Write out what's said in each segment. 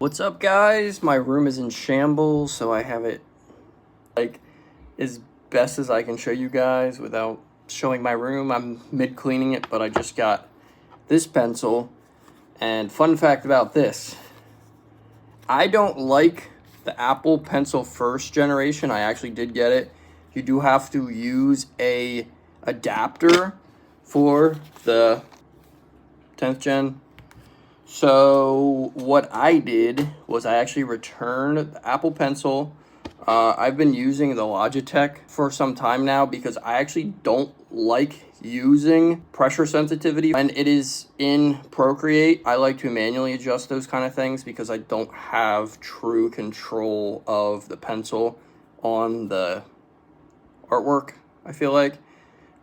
What's up, guys? My room is in shambles, so I have it like as best as I can show you guys without showing my room. I'm mid-cleaning it, but I just got this pencil. And fun fact about this, I don't like the Apple Pencil first generation. I actually did get it. You do have to use a adapter for the 10th gen. So what I did was I actually returned the Apple Pencil. I've been using the Logitech for some time now because I actually don't like using pressure sensitivity. And it is in Procreate. I like to manually adjust those kind of things because I don't have true control of the pencil on the artwork, I feel like.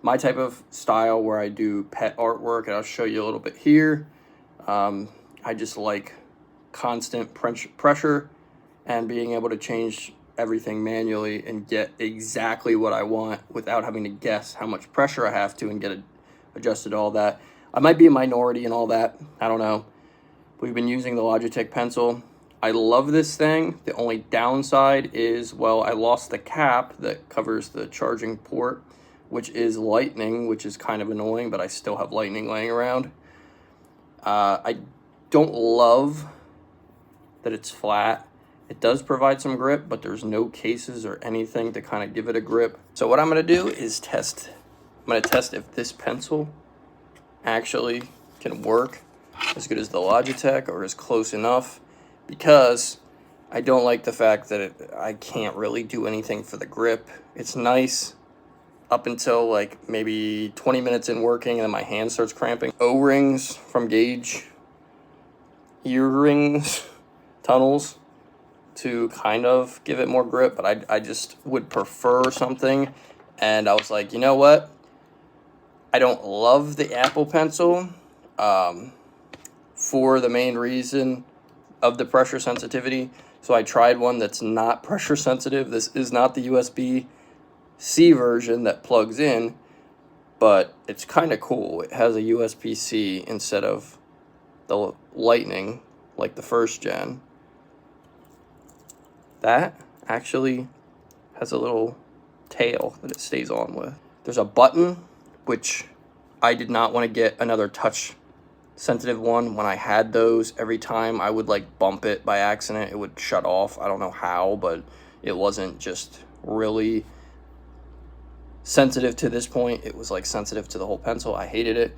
My type of style where I do pet artwork, and I'll show you a little bit here. I just like constant pressure and being able to change everything manually and get exactly what I want without having to guess how much pressure I have to and get it adjusted to all that. I might be a minority in all that. I don't know. We've been using the Logitech pencil. I love this thing. The only downside is, well, I lost the cap that covers the charging port, which is lightning, which is kind of annoying, but I still have lightning laying around. I don't love that it's flat. It does provide some grip, but there's no cases or anything to kind of give it a grip. So what I'm going to do is test. I'm going to test if this pencil actually can work as good as the Logitech or is close enough, because I don't like the fact that I can't really do anything for the grip. It's nice up until like maybe 20 minutes in working, and then my hand starts cramping. O-rings from Gauge, earrings, tunnels to kind of give it more grip, but I just would prefer something. And I was like, you know what? I don't love the Apple Pencil for the main reason of the pressure sensitivity. So I tried one that's not pressure sensitive. This is not the USB-C version that plugs in, but it's kind of cool. It has a USB-C instead of the lightning like the first gen. That actually has a little tail that it stays on with. There's a button, which I did not want to get another touch sensitive one. When I had those, every time I would like bump it by accident, it would shut off. I don't know how, but it wasn't just really sensitive to this point. It was like sensitive to the whole pencil. I hated it.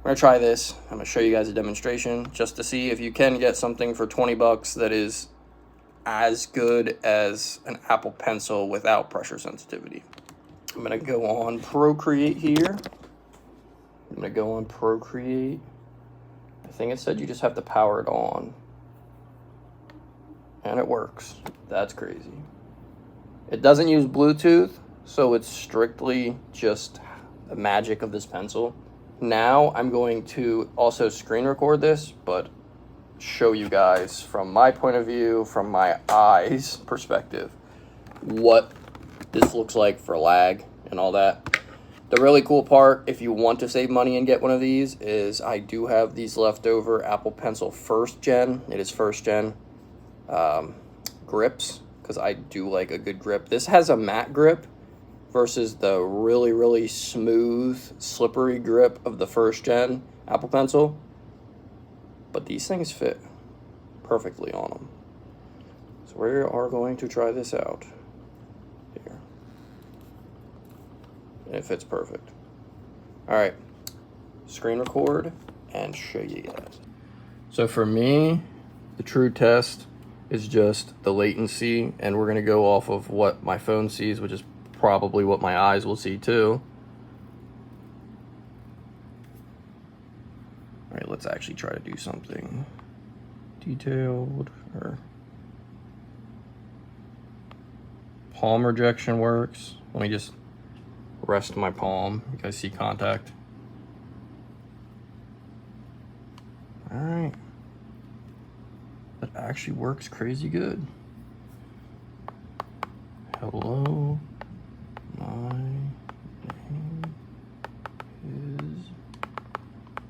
We're gonna try this. I'm gonna show you guys a demonstration just to see if you can get something for 20 bucks that is as good as an Apple Pencil without pressure sensitivity. I'm gonna go on Procreate here. I'm gonna go on Procreate. I think it said you just have to power it on. And it works. That's crazy. It doesn't use Bluetooth, so it's strictly just the magic of this pencil. Now I'm going to also screen record this, but show you guys from my point of view, from my eyes perspective, what this looks like for lag and all that. The really cool part, if you want to save money and get one of these, is I do have these leftover Apple Pencil first gen. It is first gen grips, because I do like a good grip. This has a matte grip versus the really, really smooth, slippery grip of the first gen Apple Pencil. But these things fit perfectly on them. So we are going to try this out here. And it fits perfect. All right, screen record and show you guys. So for me, the true test is just the latency, and we're gonna go off of what my phone sees, which is probably what my eyes will see too. All right, let's actually try to do something detailed. Or palm rejection works. Let me just rest my palm. You guys see contact? All right. That actually works crazy good. Hello, my name is...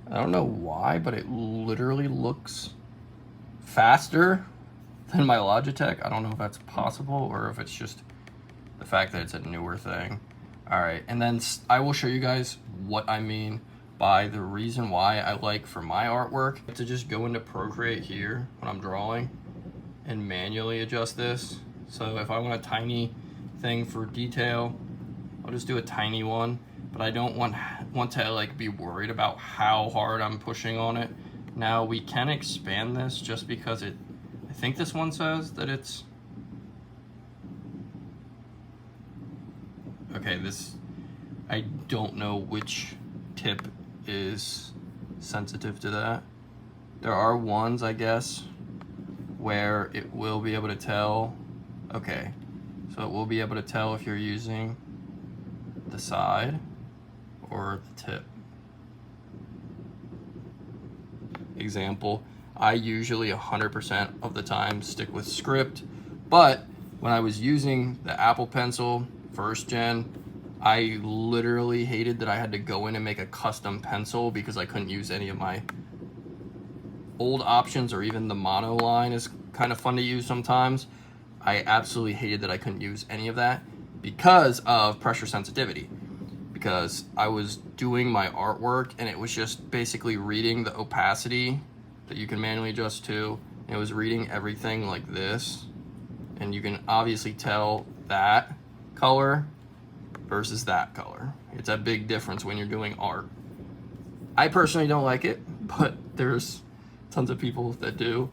I don't know why, but it literally looks faster than my Logitech. I don't know if that's possible or if it's just the fact that it's a newer thing. All right, and then I will show you guys what I mean by the reason why I like for my artwork to just go into Procreate here when I'm drawing and manually adjust this. So if I want a tiny thing for detail, I'll just do a tiny one, but I don't want to like be worried about how hard I'm pushing on it. Now we can expand this just because I think this one says that it's, okay, I don't know which tip is sensitive to that. There are ones, I guess, where it will be able to tell. Okay, so it will be able to tell if you're using the side or the tip. Example, I usually 100% of the time stick with script, but when I was using the Apple Pencil 1st gen, I literally hated that I had to go in and make a custom pencil because I couldn't use any of my old options, or even the mono line is kind of fun to use sometimes. I absolutely hated that I couldn't use any of that because of pressure sensitivity. Because I was doing my artwork and it was just basically reading the opacity that you can manually adjust to. And it was reading everything like this. And you can obviously tell that color versus that color. It's a big difference when you're doing art. I personally don't like it, but there's tons of people that do.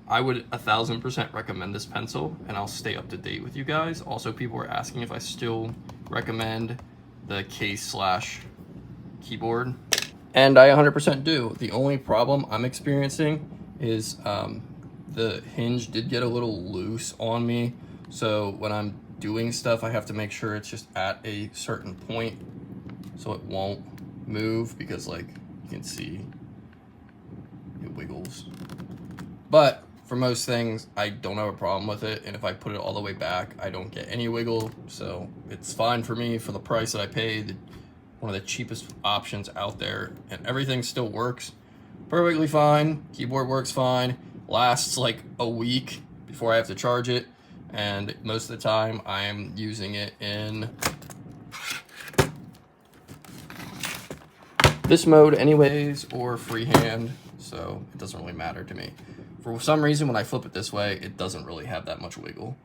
I would 1000% recommend this pencil, and I'll stay up to date with you guys. Also, people were asking if I still recommend the case/keyboard, and I 100% do. The only problem I'm experiencing is the hinge did get a little loose on me, so when I'm doing stuff I have to make sure it's just at a certain point so it won't move, because like you can see it wiggles. But for most things I don't have a problem with it, and if I put it all the way back I don't get any wiggle, so it's fine for me for the price that I paid. One of the cheapest options out there, and everything still works perfectly fine. Keyboard works fine, lasts like a week before I have to charge it, and most of the time I am using it in this mode anyways, or freehand, so it doesn't really matter to me. For some reason when I flip it this way it doesn't really have that much wiggle.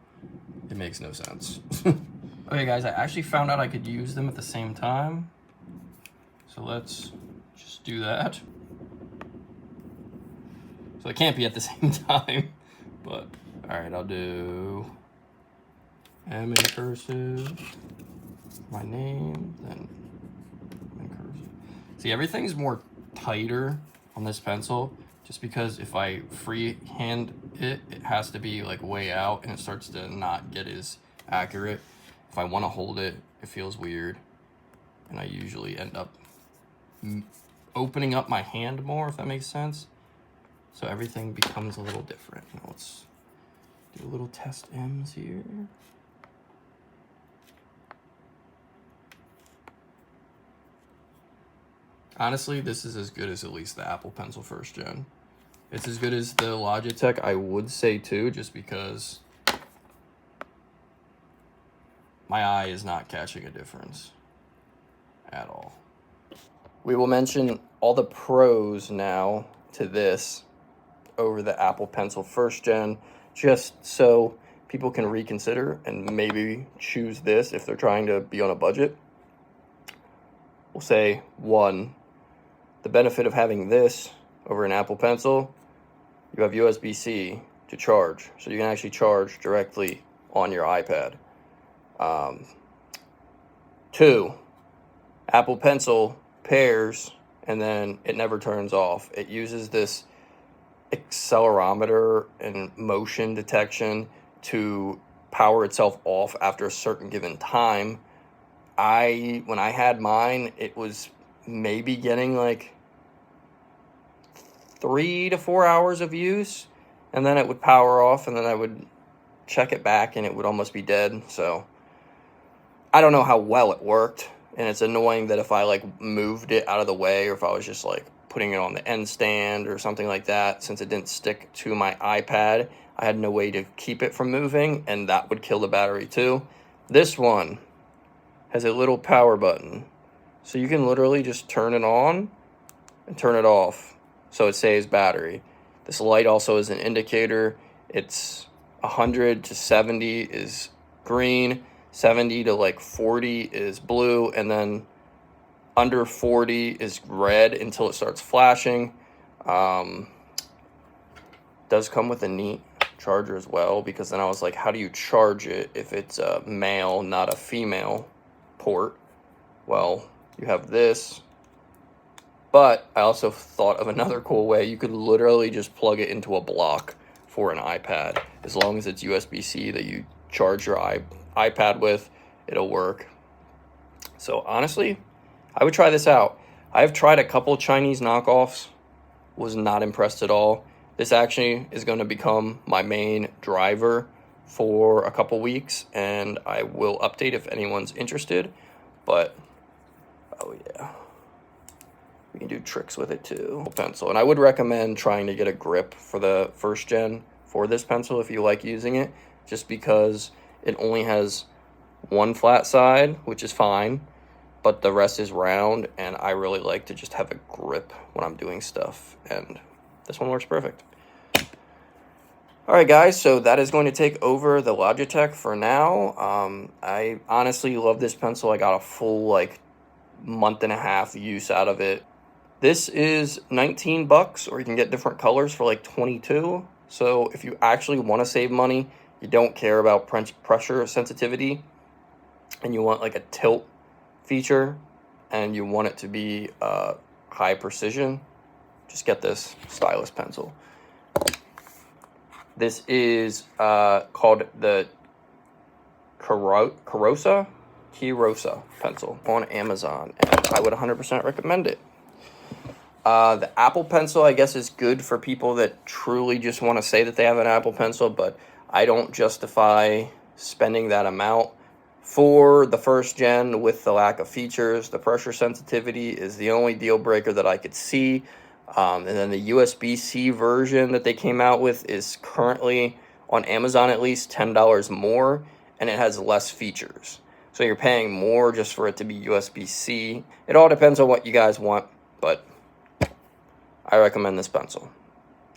It makes no sense. Okay guys, I actually found out I could use them at the same time, so let's just do that. So it can't be at the same time, but all right, I'll do M in cursive, my name, then M in cursive. See, everything's more tighter on this pencil, just because if I freehand it, it has to be like way out and it starts to not get as accurate. If I want to hold it, it feels weird, and I usually end up opening up my hand more, if that makes sense. So everything becomes a little different. Now let's do a little test M's here. Honestly, this is as good as at least the Apple Pencil 1st gen. It's as good as the Logitech, I would say too, just because my eye is not catching a difference at all. We will mention all the pros now to this over the Apple Pencil 1st gen, just so people can reconsider and maybe choose this if they're trying to be on a budget. We'll say 1, the benefit of having this over an Apple Pencil, you have USB-C to charge, so you can actually charge directly on your iPad. 2, Apple Pencil pairs and then it never turns off. It uses this accelerometer and motion detection to power itself off after a certain given time. When I had mine, it was maybe getting like 3 to 4 hours of use, and then it would power off, and then I would check it back and it would almost be dead. So I don't know how well it worked, and it's annoying that if I like moved it out of the way, or if I was just like putting it on the end stand or something like that. Since it didn't stick to my iPad, I had no way to keep it from moving, and that would kill the battery too. This one has a little power button, so you can literally just turn it on and turn it off, so it saves battery. This light also is an indicator. It's 100 to 70 is green, 70 to like 40 is blue, and then under 40 is red until it starts flashing. Does come with a neat charger as well, because then I was like, how do you charge it if it's a male, not a female port? Well, you have this, but I also thought of another cool way. You could literally just plug it into a block for an iPad. As long as it's USB-C that you charge your iPad with, it'll work. So honestly, I would try this out. I've tried a couple Chinese knockoffs, was not impressed at all. This actually is going to become my main driver for a couple weeks, and I will update if anyone's interested. But, oh yeah, we can do tricks with it too. Pencil, and I would recommend trying to get a grip for the first gen for this pencil if you like using it, just because it only has one flat side, which is fine, but the rest is round, and I really like to just have a grip when I'm doing stuff, and this one works perfect. All right, guys, so that is going to take over the Logitech for now. I honestly love this pencil. I got a full, like, month and a half use out of it. This is 19 bucks, or you can get different colors for like 22. So if you actually want to save money, you don't care about pressure sensitivity, and you want like a tilt feature, and you want it to be high precision, just get this Stylus pencil. This is called the Kirosa pencil on Amazon, and I would 100% recommend it. The Apple Pencil, I guess, is good for people that truly just want to say that they have an Apple Pencil, but I don't justify spending that amount for the first gen with the lack of features. The pressure sensitivity is the only deal breaker that I could see. And then the USB-C version that they came out with is currently, on Amazon at least, $10 more, and it has less features. So you're paying more just for it to be USB-C. It all depends on what you guys want, but I recommend this pencil.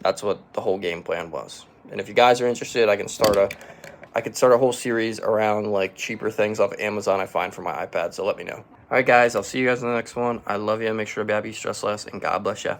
That's what the whole game plan was. And if you guys are interested, I could start a whole series around like cheaper things off Amazon I find for my iPad, so let me know. All right, guys, I'll see you guys in the next one. I love you. Make sure to be happy, stress less, and God bless you.